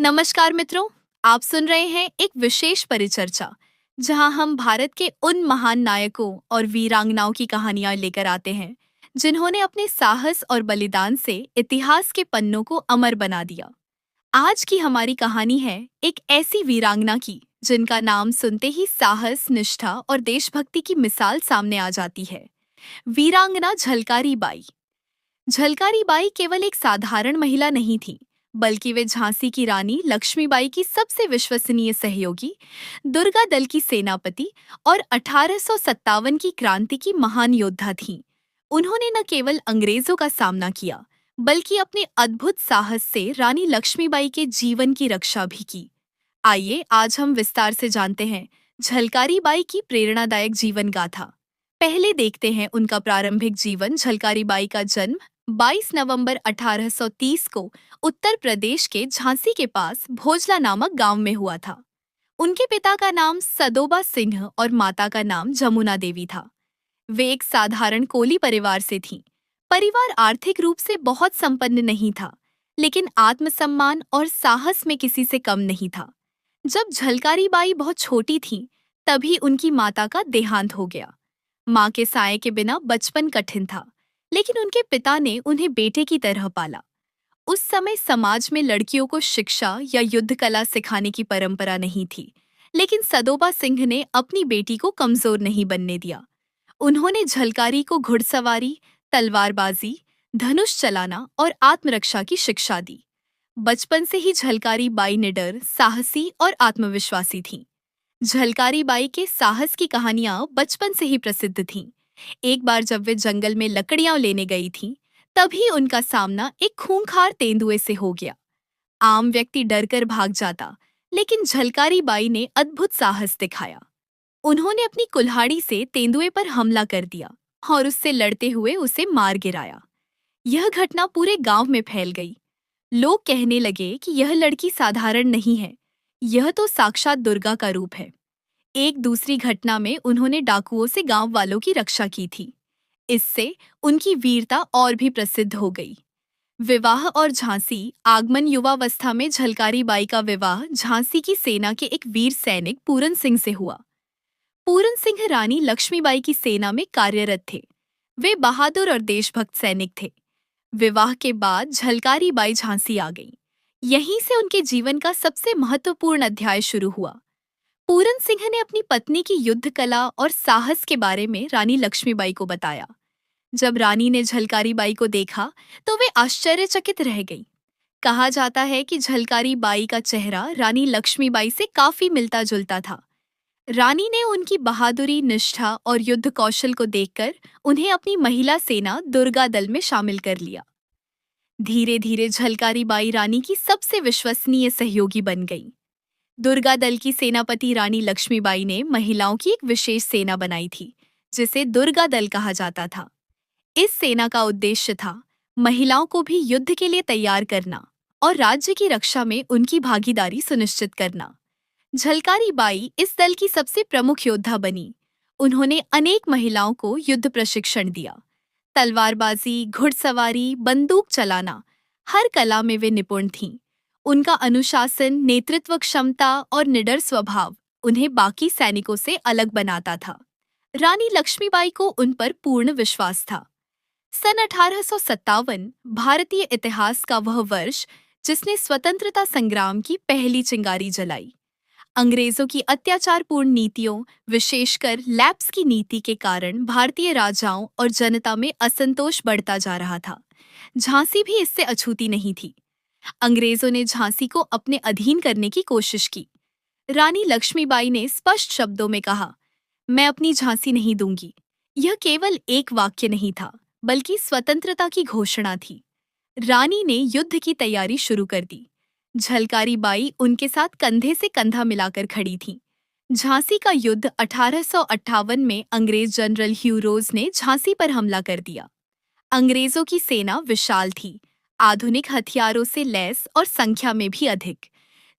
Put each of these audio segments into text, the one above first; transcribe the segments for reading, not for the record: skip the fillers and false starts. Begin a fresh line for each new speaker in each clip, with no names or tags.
नमस्कार मित्रों, आप सुन रहे हैं एक विशेष परिचर्चा जहां हम भारत के उन महान नायकों और वीरांगनाओं की कहानियां लेकर आते हैं जिन्होंने अपने साहस और बलिदान से इतिहास के पन्नों को अमर बना दिया। आज की हमारी कहानी है एक ऐसी वीरांगना की जिनका नाम सुनते ही साहस, निष्ठा और देशभक्ति की मिसाल सामने आ जाती है। वीरांगना झलकारी बाई। झलकारी बाई केवल एक साधारण महिला नहीं थी, बल्कि वे झांसी की रानी लक्ष्मीबाई की सबसे विश्वसनीय सहयोगी, दुर्गा दल की सेनापति और 1857 की क्रांति की महान योद्धा थीं। उन्होंने न केवल अंग्रेजों का सामना किया, बल्कि अपने अद्भुत साहस से रानी लक्ष्मीबाई के जीवन की रक्षा भी की। आइए आज हम विस्तार से जानते हैं झलकारी बाई की प्रेरणादायक जीवन गाथा। पहले देखते हैं उनका प्रारंभिक जीवन। झलकारी बाई का जन्म 22 नवंबर 1830 को उत्तर प्रदेश के झांसी के पास भोजला नामक गांव में हुआ था। उनके पिता का नाम सदोबा सिंह और माता का नाम जमुना देवी था। वे एक साधारण कोली परिवार से थीं। परिवार आर्थिक रूप से बहुत संपन्न नहीं था, लेकिन आत्मसम्मान और साहस में किसी से कम नहीं था। जब झलकारी बाई बहुत छोटी थीं, तभी उनकी माता का देहांत हो गया। माँ के साये के बिना बचपन कठिन था, लेकिन उनके पिता ने उन्हें बेटे की तरह पाला। उस समय समाज में लड़कियों को शिक्षा या युद्ध कला सिखाने की परंपरा नहीं थी, लेकिन सदोबा सिंह ने अपनी बेटी को कमजोर नहीं बनने दिया। उन्होंने झलकारी को घुड़सवारी, तलवारबाजी, धनुष चलाना और आत्मरक्षा की शिक्षा दी। बचपन से ही झलकारी बाई निडर, साहसी और आत्मविश्वासी थीं। झलकारी बाई के साहस की कहानियां बचपन से ही प्रसिद्ध थीं। एक बार जब वे जंगल में लकड़ियां लेने गई थीं, तभी उनका सामना एक खूंखार तेंदुए से हो गया। आम व्यक्ति डरकर भाग जाता, लेकिन झलकारी बाई ने अद्भुत साहस दिखाया। उन्होंने अपनी कुल्हाड़ी से तेंदुए पर हमला कर दिया और उससे लड़ते हुए उसे मार गिराया। यह घटना पूरे गांव में फैल गई। लोग कहने लगे कि यह लड़की साधारण नहीं है, यह तो साक्षात दुर्गा का रूप है। एक दूसरी घटना में उन्होंने डाकुओं से गांव वालों की रक्षा की थी। इससे उनकी वीरता और भी प्रसिद्ध हो गई। विवाह और झांसी आगमन। युवावस्था में झलकारी बाई का विवाह झांसी की सेना के एक वीर सैनिक पूरन सिंह से हुआ। पूरन सिंह रानी लक्ष्मीबाई की सेना में कार्यरत थे। वे बहादुर और देशभक्त सैनिक थे। विवाह के बाद झलकारी बाई झांसी आ गईं। यहीं से उनके जीवन का सबसे महत्वपूर्ण अध्याय शुरू हुआ। पूरन सिंह ने अपनी पत्नी की युद्ध कला और साहस के बारे में रानी लक्ष्मीबाई को बताया। जब रानी ने झलकारी बाई को देखा, तो वे आश्चर्यचकित रह गईं। कहा जाता है कि झलकारी बाई का चेहरा रानी लक्ष्मीबाई से काफी मिलता जुलता था। रानी ने उनकी बहादुरी, निष्ठा और युद्ध कौशल को देखकर उन्हें अपनी महिला सेना दुर्गा दल में शामिल कर लिया। धीरे धीरे झलकारी बाई रानी की सबसे विश्वसनीय सहयोगी बन गई। दुर्गा दल की सेनापति रानी लक्ष्मीबाई ने महिलाओं की एक विशेष सेना बनाई थी, जिसे दुर्गा दल कहा जाता था। इस सेना का उद्देश्य था महिलाओं को भी युद्ध के लिए तैयार करना और राज्य की रक्षा में उनकी भागीदारी सुनिश्चित करना। झलकारी बाई इस दल की सबसे प्रमुख योद्धा बनी। उन्होंने अनेक महिलाओं को युद्ध प्रशिक्षण दिया। तलवारबाजी, घुड़सवारी, बंदूक चलाना, हर कला में वे निपुण थीं। उनका अनुशासन, नेतृत्व क्षमता और निडर स्वभाव उन्हें बाकी सैनिकों से अलग बनाता था। रानी लक्ष्मीबाई को उन पर पूर्ण विश्वास था। सन 1857 भारतीय इतिहास का वह वर्ष जिसने स्वतंत्रता संग्राम की पहली चिंगारी जलाई। अंग्रेजों की अत्याचारपूर्ण नीतियों, विशेषकर लैप्स की नीति के कारण भारतीय राजाओं और जनता में असंतोष बढ़ता जा रहा था। झांसी भी इससे अछूती नहीं थी। अंग्रेजों ने झांसी को अपने अधीन करने की कोशिश की। रानी लक्ष्मीबाई ने स्पष्ट शब्दों में कहा, मैं अपनी झांसी नहीं दूंगी। यह केवल एक वाक्य नहीं था, बल्कि स्वतंत्रता की घोषणा थी। रानी ने युद्ध की तैयारी शुरू कर दी। झलकारी बाई उनके साथ कंधे से कंधा मिलाकर खड़ी थीं। झांसी का युद्ध 1858 में अंग्रेज जनरल ह्यू रोज ने झांसी पर हमला कर दिया। अंग्रेजों की सेना विशाल थी, आधुनिक हथियारों से लैस और संख्या में भी अधिक।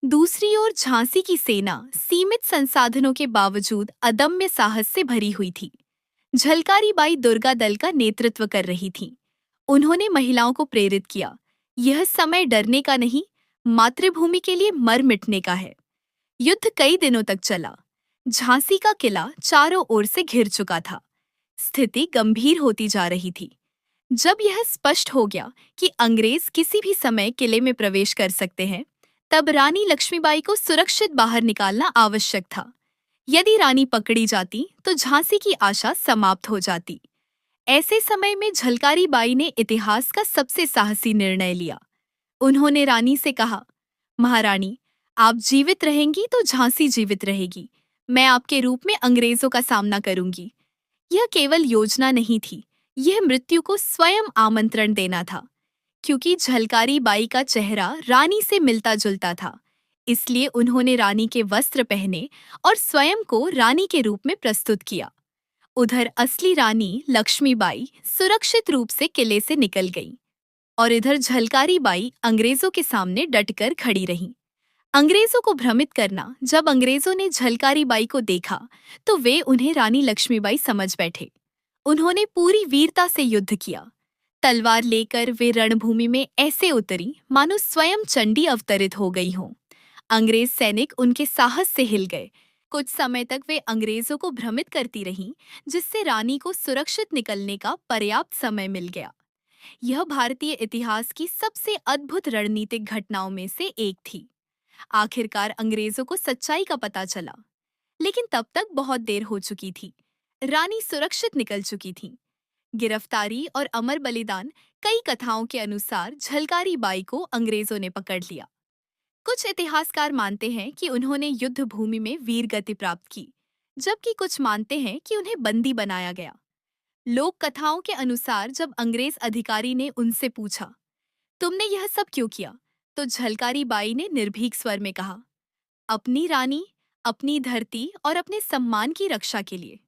दूसरी ओर झांसी की सेना सीमित संसाधनों के बावजूद अदम्य साहस से भरी हुई थी। झलकारी बाई दुर्गा दल का नेतृत्व कर रही थीं। उन्होंने महिलाओं को प्रेरित किया, यह समय डरने का नहीं, मातृभूमि के लिए मर मिटने का है। युद्ध कई दिनों तक चला। झांसी का किला चारों ओर से घिर चुका था। स्थिति गंभीर होती जा रही थी। जब यह स्पष्ट हो गया कि अंग्रेज किसी भी समय किले में प्रवेश कर सकते हैं, तब रानी लक्ष्मीबाई को सुरक्षित बाहर निकालना आवश्यक था। यदि रानी पकड़ी जाती तो झांसी की आशा समाप्त हो जाती। ऐसे समय में झलकारी बाई ने इतिहास का सबसे साहसी निर्णय लिया। उन्होंने रानी से कहा, महारानी, आप जीवित रहेंगी तो झांसी जीवित रहेगी। मैं आपके रूप में अंग्रेजों का सामना करूंगी। यह केवल योजना नहीं थी, यह मृत्यु को स्वयं आमंत्रण देना था। क्योंकि झलकारी बाई का चेहरा रानी से मिलता जुलता था, इसलिए उन्होंने रानी के वस्त्र पहने और स्वयं को रानी के रूप में प्रस्तुत किया। उधर असली रानी लक्ष्मीबाई सुरक्षित रूप से किले से निकल गई और इधर झलकारी बाई अंग्रेजों के सामने डटकर खड़ी रहीं। अंग्रेजों को भ्रमित करना। जब अंग्रेजों ने झलकारी बाई को देखा तो वे उन्हें रानी लक्ष्मीबाई समझ बैठे। उन्होंने पूरी वीरता से युद्ध किया। तलवार लेकर वे रणभूमि में ऐसे उतरी मानो स्वयं चंडी अवतरित हो गई हों। अंग्रेज सैनिक उनके साहस से हिल गए। कुछ समय तक वे अंग्रेजों को भ्रमित करती रहीं, जिससे रानी को सुरक्षित निकलने का पर्याप्त समय मिल गया। यह भारतीय इतिहास की सबसे अद्भुत रणनीतिक घटनाओं में से एक थी। आखिरकार अंग्रेजों को सच्चाई का पता चला, लेकिन तब तक बहुत देर हो चुकी थी। रानी सुरक्षित निकल चुकी थी। गिरफ्तारी और अमर बलिदान। कई कथाओं के अनुसार झलकारी बाई को अंग्रेजों ने पकड़ लिया। कुछ इतिहासकार मानते हैं कि उन्होंने युद्ध भूमि में वीर गति प्राप्त की, जबकि कुछ मानते हैं कि उन्हें बंदी बनाया गया। लोक कथाओं के अनुसार जब अंग्रेज अधिकारी ने उनसे पूछा, तुमने यह सब क्यों किया, तो झलकारी बाई ने निर्भीक स्वर में कहा, अपनी रानी, अपनी धरती और अपने सम्मान की रक्षा के लिए।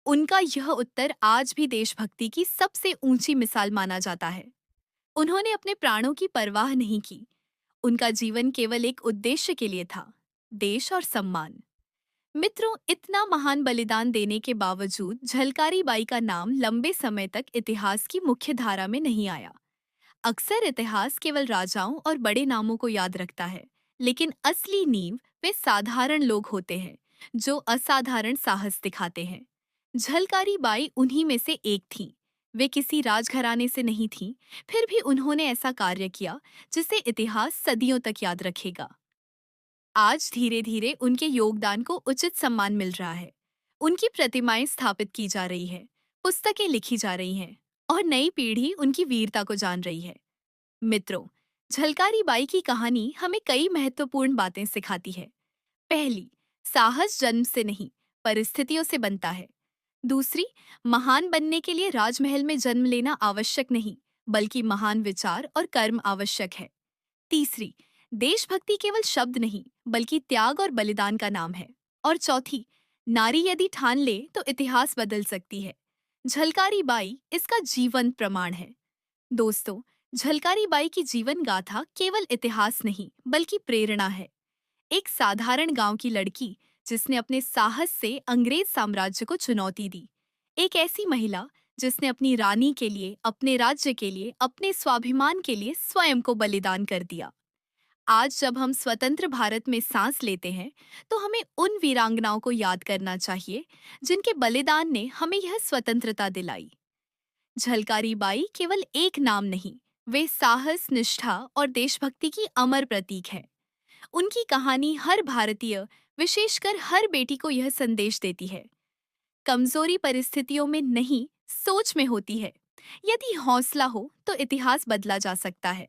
उनका यह उत्तर आज भी देशभक्ति की सबसे ऊंची मिसाल माना जाता है। उन्होंने अपने प्राणों की परवाह नहीं की। उनका जीवन केवल एक उद्देश्य के लिए था, देश और सम्मान। मित्रों, इतना महान बलिदान देने के बावजूद झलकारी बाई का नाम लंबे समय तक इतिहास की मुख्य धारा में नहीं आया। अक्सर इतिहास केवल राजाओं और बड़े नामों को याद रखता है, लेकिन असली नींव वे साधारण लोग होते हैं जो असाधारण साहस दिखाते हैं। झलकारी बाई उन्हीं में से एक थी। वे किसी राजघराने से नहीं थीं, फिर भी उन्होंने ऐसा कार्य किया जिसे इतिहास सदियों तक याद रखेगा। आज धीरे धीरे उनके योगदान को उचित सम्मान मिल रहा है। उनकी प्रतिमाएं स्थापित की जा रही है, पुस्तकें लिखी जा रही हैं और नई पीढ़ी उनकी वीरता को जान रही है। मित्रों, झलकारी बाई की कहानी हमें कई महत्वपूर्ण बातें सिखाती है। पहली, साहस जन्म से नहीं, परिस्थितियों से बनता है। दूसरी, महान बनने के लिए राजमहल में जन्म लेना आवश्यक नहीं, बल्कि महान विचार और कर्म आवश्यक है। तीसरी, देशभक्ति केवल शब्द नहीं, बल्कि त्याग और बलिदान का नाम है। और चौथी, नारी यदि ठान ले तो इतिहास बदल सकती है। झलकारी बाई इसका जीवंत प्रमाण है। दोस्तों, झलकारी बाई की जीवन गाथा केवल इतिहास नहीं, बल्कि प्रेरणा है। एक साधारण गांव की लड़की जिसने अपने साहस से अंग्रेज साम्राज्य को चुनौती दी। एक ऐसी महिला जिसने अपनी रानी के लिए, अपने राज्य के लिए, अपने स्वाभिमान के लिए स्वयं को बलिदान कर दिया। आज जब हम स्वतंत्र भारत में सांस लेते हैं, तो हमें उन वीरांगनाओं को याद करना चाहिए जिनके बलिदान ने हमें यह स्वतंत्रता दिलाई। झलकारी बाई केवल एक नाम नहीं, वे साहस, निष्ठा और देशभक्ति की अमर प्रतीक है। उनकी कहानी हर भारतीय, विशेषकर हर बेटी को यह संदेश देती है, कमजोरी परिस्थितियों में नहीं, सोच में होती है। यदि हौसला हो तो इतिहास बदला जा सकता है।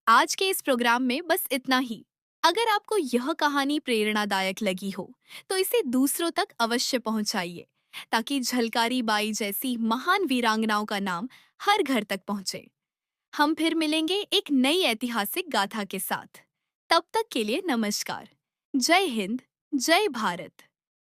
आज के इस प्रोग्राम में बस इतना ही। अगर आपको यह कहानी प्रेरणादायक लगी हो तो इसे दूसरों तक अवश्य पहुंचाइए, ताकि झलकारी बाई जैसी महान वीरांगनाओं का नाम हर घर तक पहुंचे। हम फिर मिलेंगे एक नई ऐतिहासिक गाथा के साथ। तब तक के लिए नमस्कार। जय हिंद, जय भारत।